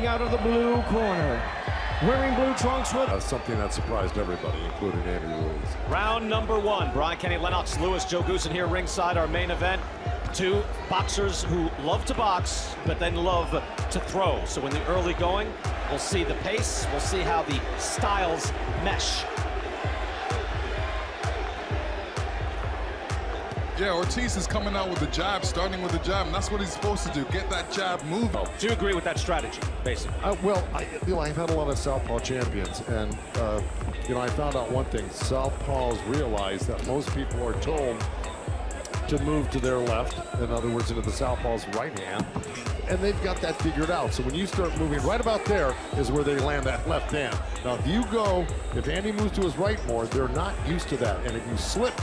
Coming out of the blue corner, wearing blue trunks with something that surprised everybody, including Andy Ruiz. Round number one. Brian Kenny, Lennox Lewis, Joe Goosen here ringside, our main event. Two boxers who love to box, but then love to throw. So in the early going, we'll see the pace, we'll see how the styles mesh. Yeah, Ortiz is coming out with the jab, starting with the jab, and that's what he's supposed to do, get that jab moving. Do you agree with that strategy, basically? Well, I've had a lot of southpaw champions, and I found out one thing. Southpaws realize that most people are told to move to their left, in other words, into the southpaw's right hand, and they've got that figured out. So when you start moving right about there is where they land that left hand. Now, if Andy moves to his right more, they're not used to that, and if you slip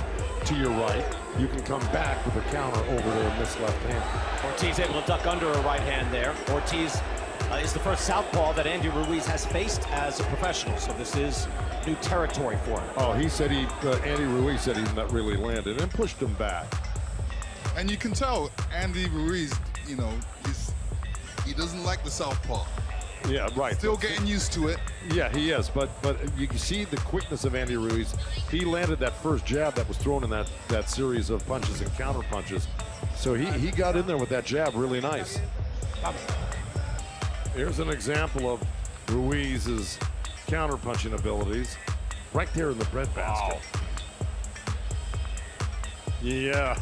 to your right, you can come back with a counter over their missed left hand. Ortiz able to duck under a right hand there. Ortiz is the first southpaw that Andy Ruiz has faced as a professional, so this is new territory for him. Oh, he said Andy Ruiz said he's not really landed and pushed him back. And you can tell Andy Ruiz, he doesn't like the southpaw. Yeah, right. Still getting used to it. Yeah, he is, but you can see the quickness of Andy Ruiz. He landed that first jab that was thrown in that series of punches and counter punches. So he got in there with that jab really nice. Here's an example of Ruiz's counter punching abilities right there in the breadbasket. Wow. Yeah,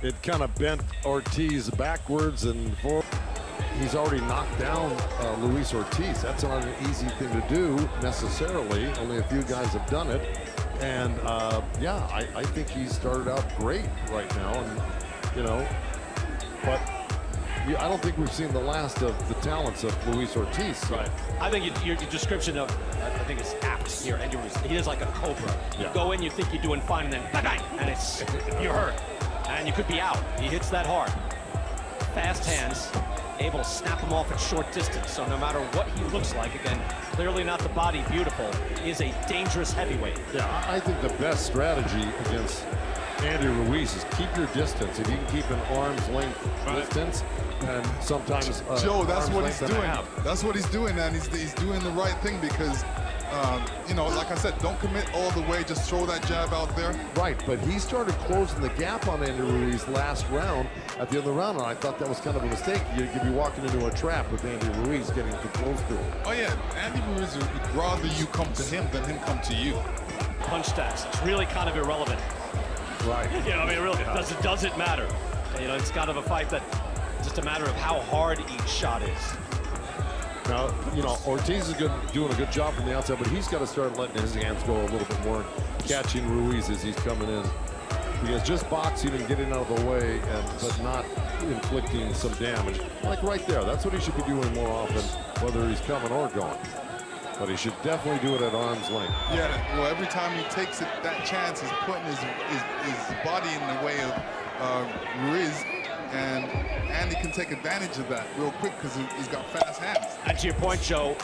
it kind of bent Ortiz backwards and forward. He's already knocked down Luis Ortiz. That's not an easy thing to do necessarily. Only a few guys have done it. And yeah, I think he started out great right now. And but I don't think we've seen the last of the talents of Luis Ortiz. So. Right. I think your description of, I think it's apt here. Andy Ruiz, he is like a cobra. You go in, you think you're doing fine, and then bang, and you're hurt, and you could be out. He hits that hard. Fast hands, able to snap him off at short distance. So no matter what he looks like, again, clearly not the body beautiful, he is a dangerous heavyweight. Yeah, I think the best strategy against Andy Ruiz is keep your distance. If you can keep an arm's length distance, and sometimes Joe, that's what he's doing. That's what he's doing, and he's doing the right thing because, like I said, don't commit all the way. Just throw that jab out there. Right, but he started closing the gap on Andy Ruiz last round, at the end of the round, and I thought that was kind of a mistake. You'd be walking into a trap with Andy Ruiz getting too close to him. Oh yeah, Andy Ruiz would rather you come to him than him come to you. Punch stats, it's really kind of irrelevant. Right. It really doesn't matter. It's kind of a fight that just a matter of how hard each shot is. Now, Ortiz is doing a good job from the outside, but he's got to start letting his hands go a little bit more, catching Ruiz as he's coming in. Because just boxing and getting out of the way, but not inflicting some damage. Like right there, that's what he should be doing more often, whether he's coming or going. But he should definitely do it at arm's length. Yeah, well, every time he takes that chance, he's putting his body in the way of Ruiz, and Andy can take advantage of that real quick because he's got fast hands. And to your point, Joe,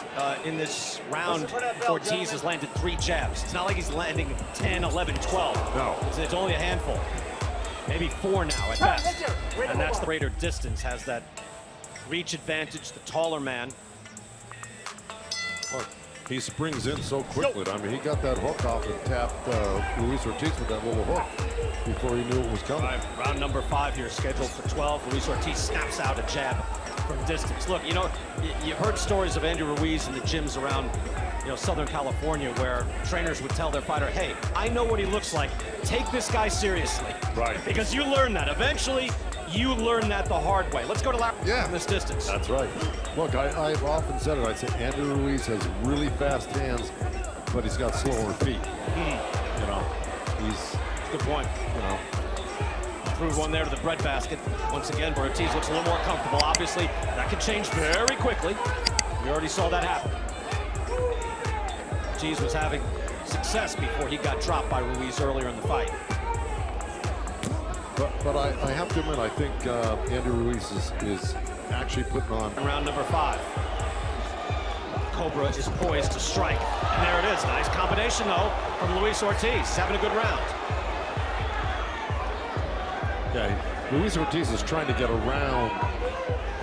in this round, Ortiz has landed 3 jabs. It's not like he's landing 10, 11, 12. No. It's only a handful. Maybe 4 now at best. And that's the greater distance, has that reach advantage, the taller man. He springs in so quickly. I mean, he got that hook off and tapped Luis Ortiz with that little hook before he knew it was coming. Round number 5 here, scheduled for 12. Luis Ortiz snaps out a jab from distance. Look, you've heard stories of Andy Ruiz in the gyms around, Southern California, where trainers would tell their fighter, hey, I know what he looks like. Take this guy seriously. Right. Because you learn that. Eventually, you learn that the hard way. Let's go to Larry from this distance. That's right. Look, I've often said it. I say Andy Ruiz has really fast hands, but he's got slower feet. He's good point. Threw one there to the breadbasket. Once again, Ortiz looks a little more comfortable. Obviously, that could change very quickly. We already saw that happen. Ortiz was having success before he got dropped by Ruiz earlier in the fight. But I have to admit, I think Andy Ruiz is actually putting on. Round number 5. Cobra is poised to strike. And there it is. Nice combination, though, from Luis Ortiz. He's having a good round. Yeah, Luis Ortiz is trying to get around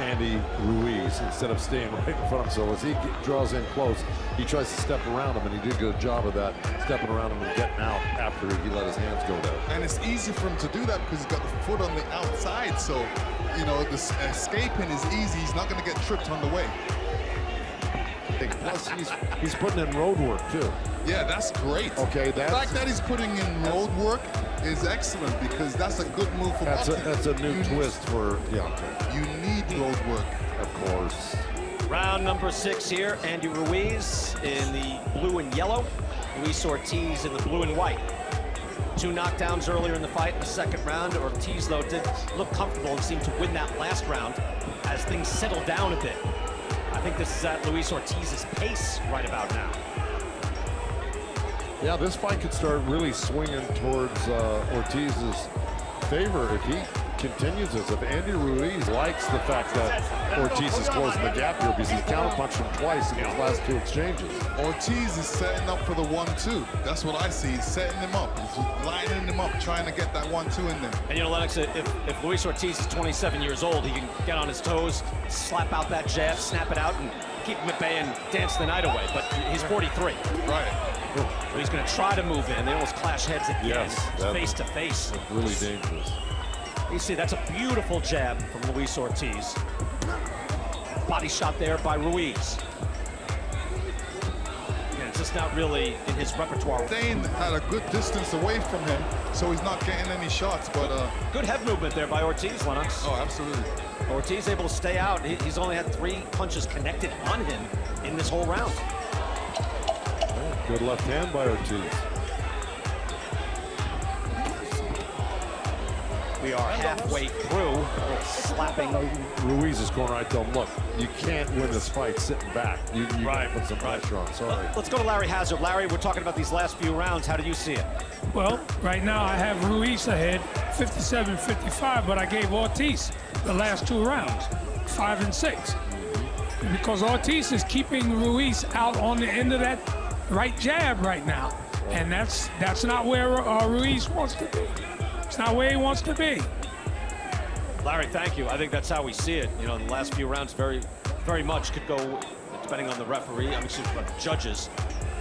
Andy Ruiz instead of staying right in front of him. So as he draws in close, he tries to step around him, and he did a good job of that, stepping around him and getting out after he let his hands go there. And it's easy for him to do that because he's got the foot on the outside. So, you know, the escaping is easy. He's not going to get tripped on the way. Plus, he's putting in road work, too. Yeah, that's great. Okay, the fact that he's putting in road work is excellent because that's a good move for boxing. That's a new twist for Deontay. You need road work. Of course. Round number 6 here. Andy Ruiz in the blue and yellow. Luis Ortiz in the blue and white. 2 knockdowns earlier in the fight in the second round. Ortiz, though, did look comfortable and seemed to win that last round as things settled down a bit. I think this is at Luis Ortiz's pace right about now. Yeah, this fight could start really swinging towards Ortiz's favor if he continues this. If Andy Ruiz likes the fact that Ortiz is closing the gap here because he's counterpunched him twice in his last 2 exchanges. Ortiz is setting up for the 1-2. That's what I see. He's setting him up. He's lining him up, trying to get that 1-2 in there. And you know, Lennox, if Luis Ortiz is 27 years old, he can get on his toes, slap out that jab, snap it out, and keep him at bay and dance the night away. But he's 43. Right. So he's going to try to move in. They almost clash heads at the end, face to face. Really dangerous. You see, that's a beautiful jab from Luis Ortiz. Body shot there by Ruiz. Yeah, it's just not really in his repertoire. Staying at a good distance away from him, so he's not getting any shots. But good head movement there by Ortiz, Lennox. Oh, absolutely. Ortiz able to stay out. He's only had 3 punches connected on him in this whole round. Good left hand by Ortiz. We are halfway through. Slapping Ruiz's corner. I tell him, look, you can't win this fight sitting back. You right. Put some pressure on. Sorry. Let's go to Larry Hazard. Larry, we're talking about these last few rounds. How do you see it? Well, right now I have Ruiz ahead, 57-55, but I gave Ortiz the last 2 rounds, 5 and 6. Because Ortiz is keeping Ruiz out on the end of that right jab right now. And that's not where Ruiz wants to be. It's not where he wants to be. Larry, thank you. I think that's how we see it. You know, the last few rounds very much could go, depending on the referee, I mean, the judges,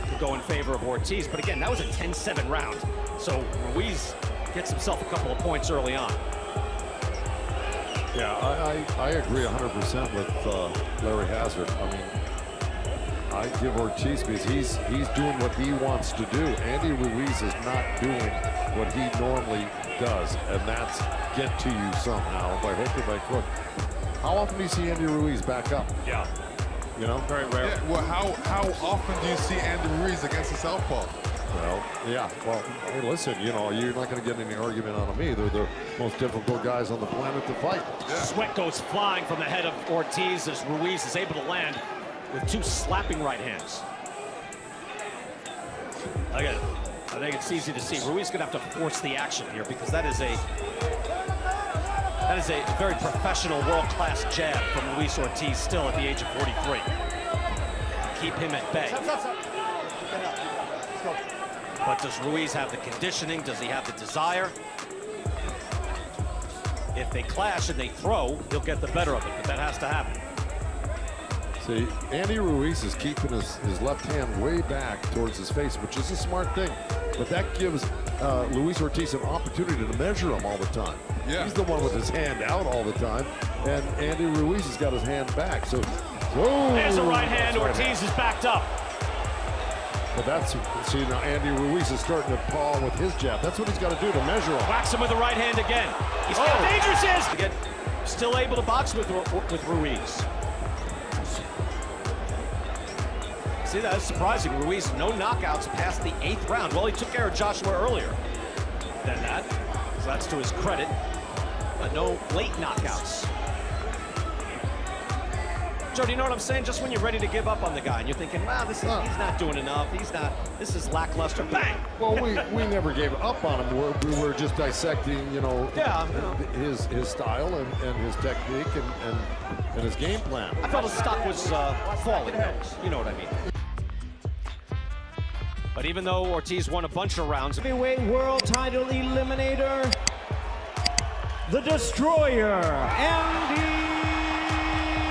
could go in favor of Ortiz. But again, that was a 10-7 round. So Ruiz gets himself a couple of points early on. Yeah, I agree 100% with Larry Hazard. I mean, I give Ortiz because he's doing what he wants to do. Andy Ruiz is not doing what he normally does, and that's get to you somehow by hook or by crook. How often do you see Andy Ruiz back up? Yeah. You know, very rare. Yeah, well, how often do you see Andy Ruiz against a southpaw? Well, yeah. Well, hey, listen, you know, you're not going to get any argument on them either. They're the most difficult guys on the planet to fight. Yeah. Sweat goes flying from the head of Ortiz as Ruiz is able to land with 2 slapping right hands. Again, I think it's easy to see. Ruiz is going to have to force the action here because that is a very professional, world-class jab from Luis Ortiz still at the age of 43. Keep him at bay. But does Ruiz have the conditioning? Does he have the desire? If they clash and they throw, he'll get the better of it, but that has to happen. See, Andy Ruiz is keeping his left hand way back towards his face, which is a smart thing. But that gives Luis Ortiz an opportunity to measure him all the time. Yeah. He's the one with his hand out all the time, and Andy Ruiz has got his hand back. So, whoa! There's a right hand. Ortiz is backed up. But see, now Andy Ruiz is starting to paw with his jab. That's what he's got to do to measure him. Whacks him with the right hand again. He's got dangerous hands. Again, still able to box with Ruiz. See, that's surprising. Ruiz, no knockouts past the 8th round. Well, he took care of Joshua earlier than that, so that's to his credit. But no late knockouts. Joe, do you know what I'm saying? Just when you're ready to give up on the guy and you're thinking, wow, he's not doing enough. This is lackluster. Bang! Well, we never gave up on him. We were just dissecting, his style and his technique and his game plan. I felt his stock was falling. You know what I mean. But even though Ortiz won a bunch of rounds, Heavyweight World Title Eliminator, the Destroyer, Andy